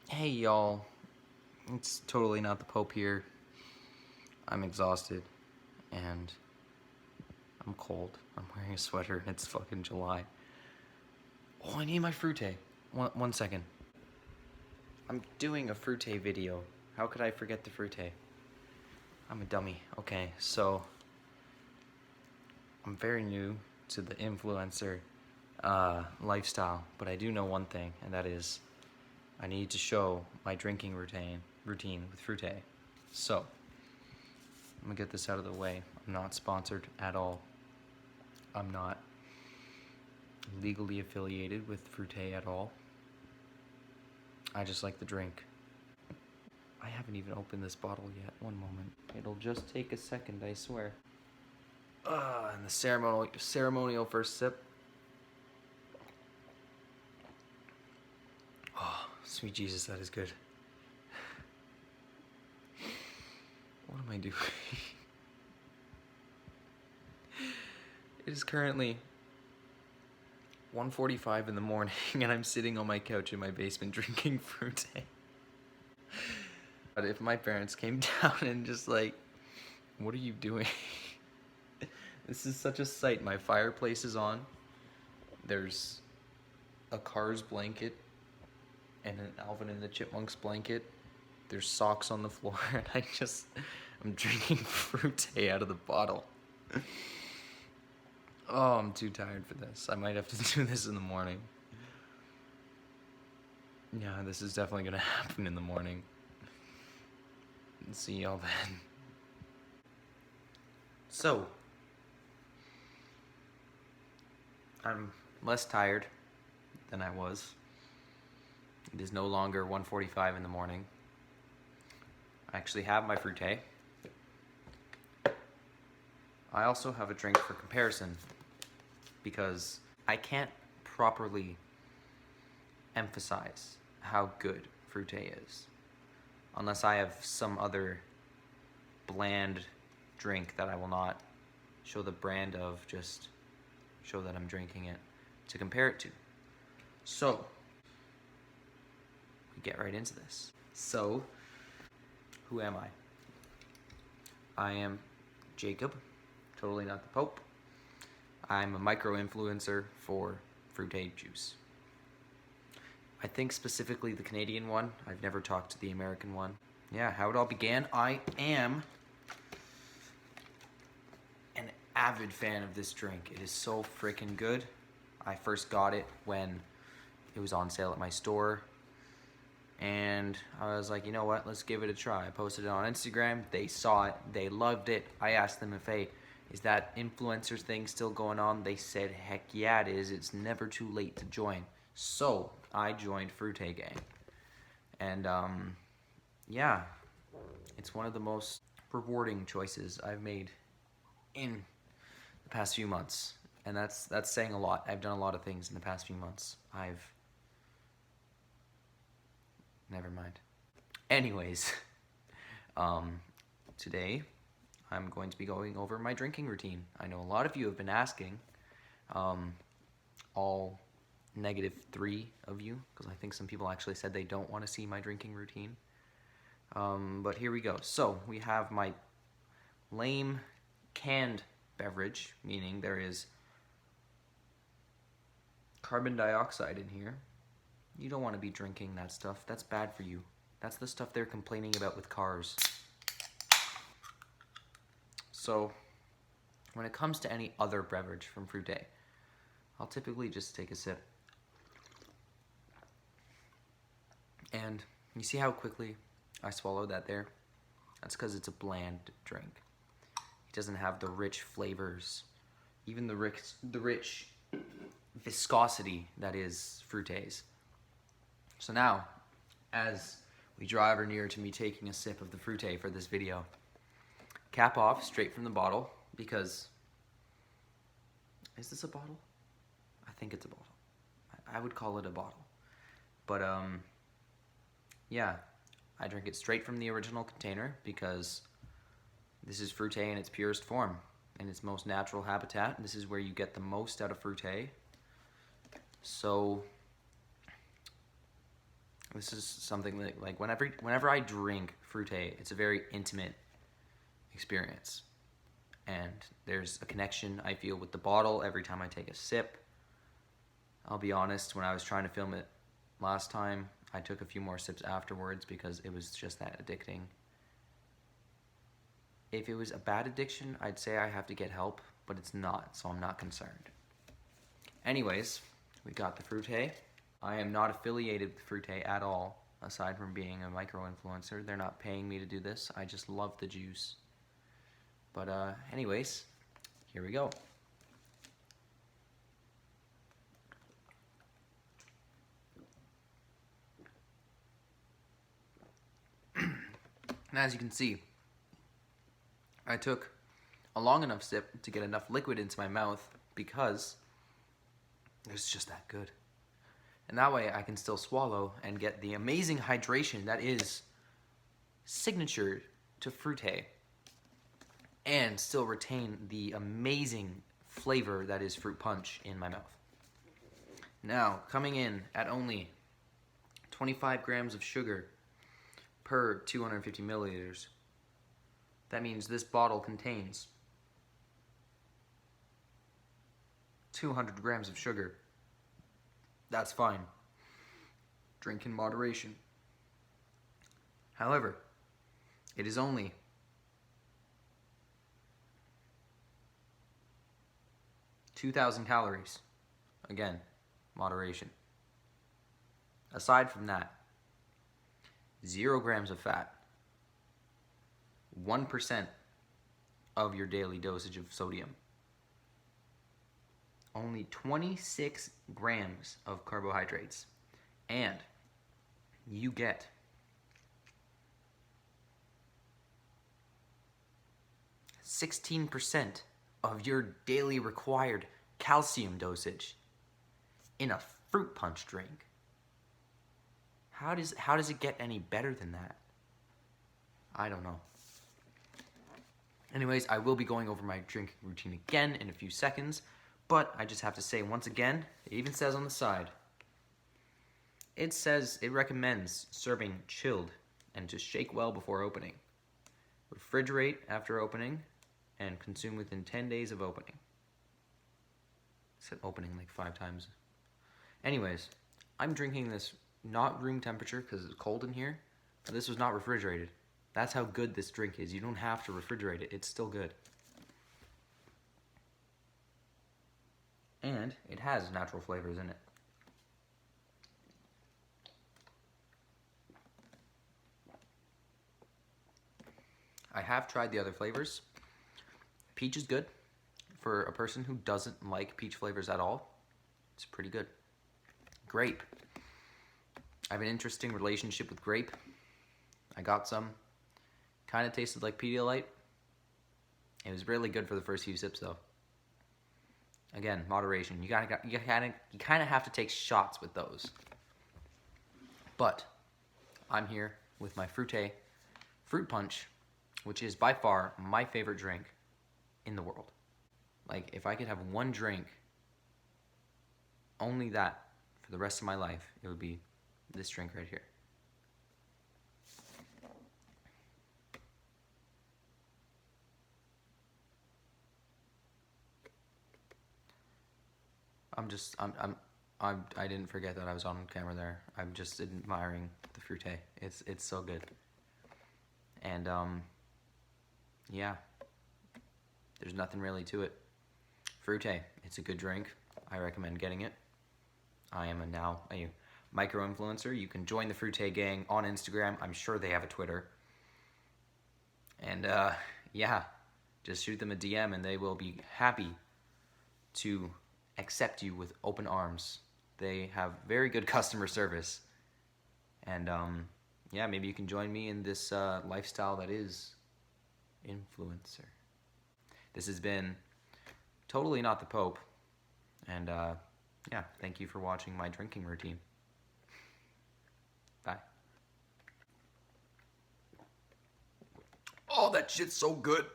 Hey y'all, it's totally not the Pope here. I'm exhausted and I'm cold. I'm wearing a sweater and it's fucking July. Oh, I need my fruite. One second. I'm doing a fruite video. How could I forget the fruite? I'm a dummy. Okay, so I'm very new to the influencer lifestyle, but I do know one thing, and that is I need to show my drinking routine with fruite. So, I'm gonna get this out of the way. I'm not sponsored at all. I'm not legally affiliated with Fruite at all. I just like the drink. I haven't even opened this bottle yet. One moment. It'll just take a second, I swear. And the ceremonial first sip. Oh, sweet Jesus, that is good. What am I doing? It is currently 1:45 in the morning and I'm sitting on my couch in my basement drinking fruite. But if my parents came down and just like, what are you doing? This is such a sight. My fireplace is on. There's a Cars blanket and an Alvin and the Chipmunks blanket. There's socks on the floor and I'm drinking fruite out of the bottle. Oh, I'm too tired for this. I might have to do this in the morning. Yeah, this is definitely gonna happen in the morning. See y'all then. So, I'm less tired than I was. It is no longer 1:45 in the morning. I actually have my fruite. I also have a drink for comparison because I can't properly emphasize how good fruite is unless I have some other bland drink that I will not show the brand of, just show that I'm drinking it to compare it to. So, we get right into this. So, who am I? I am Jacob, totally not the Pope. I'm a micro-influencer for fruite juice. I think specifically the Canadian one. I've never talked to the American one. Yeah, how it all began. I am an avid fan of this drink. It is so freaking good. I first got it when it was on sale at my store. And I was like, you know what, let's give it a try. I posted it on Instagram. They saw it. They loved it. I asked them if, hey, is that influencer thing still going on? They said, heck yeah, it is. It's never too late to join. So I joined Fruite Gang. And yeah, it's one of the most rewarding choices I've made in the past few months. And that's saying a lot. I've done a lot of things in the past few months. Never mind. Anyways, today I'm going to be going over my drinking routine. I know a lot of you have been asking, all -3 of you, because I think some people actually said they don't want to see my drinking routine. But here we go. So we have my lame canned beverage, meaning there is carbon dioxide in here. You don't want to be drinking that stuff. That's bad for you. That's the stuff they're complaining about with cars. So, when it comes to any other beverage from Fruite, I'll typically just take a sip. And you see how quickly I swallowed that there? That's because it's a bland drink. It doesn't have the rich flavors, even the rich viscosity that is Fruite's. So now, as we draw ever nearer to me taking a sip of the fruite for this video, cap off straight from the bottle, because, is this a bottle? I think it's a bottle. I would call it a bottle. But yeah, I drink it straight from the original container because this is fruite in its purest form, in its most natural habitat. This is where you get the most out of fruite. So This is something that, like, whenever I drink fruité, it's a very intimate experience. And there's a connection I feel with the bottle every time I take a sip. I'll be honest, when I was trying to film it last time, I took a few more sips afterwards because it was just that addicting. If it was a bad addiction, I'd say I have to get help, but it's not, so I'm not concerned. Anyways, we got the fruité. I am not affiliated with fruité at all, aside from being a micro-influencer. They're not paying me to do this. I just love the juice. But anyways, here we go. And as you can see, I took a long enough sip to get enough liquid into my mouth because it's just that good. And that way I can still swallow and get the amazing hydration that is signature to fruité and still retain the amazing flavor that is fruit punch in my mouth. Now, coming in at only 25 grams of sugar per 250 milliliters, that means this bottle contains 200 grams of sugar. That's fine. Drink in moderation. However, it is only 2,000 calories. Again, moderation. Aside from that, 0 grams of fat, 1% of your daily dosage of sodium, only 26 grams of carbohydrates, and you get 16% of your daily required calcium dosage in a fruit punch drink. How does it get any better than that? I don't know. Anyways, I will be going over my drinking routine again in a few seconds, but I just have to say once again, it even says on the side, it says it recommends serving chilled and to shake well before opening. Refrigerate after opening and consume within 10 days of opening. I said opening like 5 times. Anyways, I'm drinking this not room temperature because it's cold in here, but this was not refrigerated. That's how good this drink is. You don't have to refrigerate it. It's still good. And it has natural flavors in it. I have tried the other flavors. Peach is good. For a person who doesn't like peach flavors at all, it's pretty good. Grape. I have an interesting relationship with grape. I got some. Kind of tasted like Pedialyte. It was really good for the first few sips though. Again, moderation. You kind of have to take shots with those. But I'm here with my fruité fruit punch, which is by far my favorite drink in the world. Like, if I could have one drink, only that, for the rest of my life, it would be this drink right here. I didn't forget that I was on camera there. I'm just admiring the fruité. It's so good. And yeah, there's nothing really to it. Fruité, it's a good drink. I recommend getting it. I am now a micro-influencer. You can join the fruité gang on Instagram. I'm sure they have a Twitter. And yeah, just shoot them a DM and they will be happy to accept you with open arms. They have very good customer service. And yeah, maybe you can join me in this lifestyle that is influencer. This has been Totally Not the Pope. And yeah, thank you for watching my drinking routine. Bye. Oh, that shit's so good.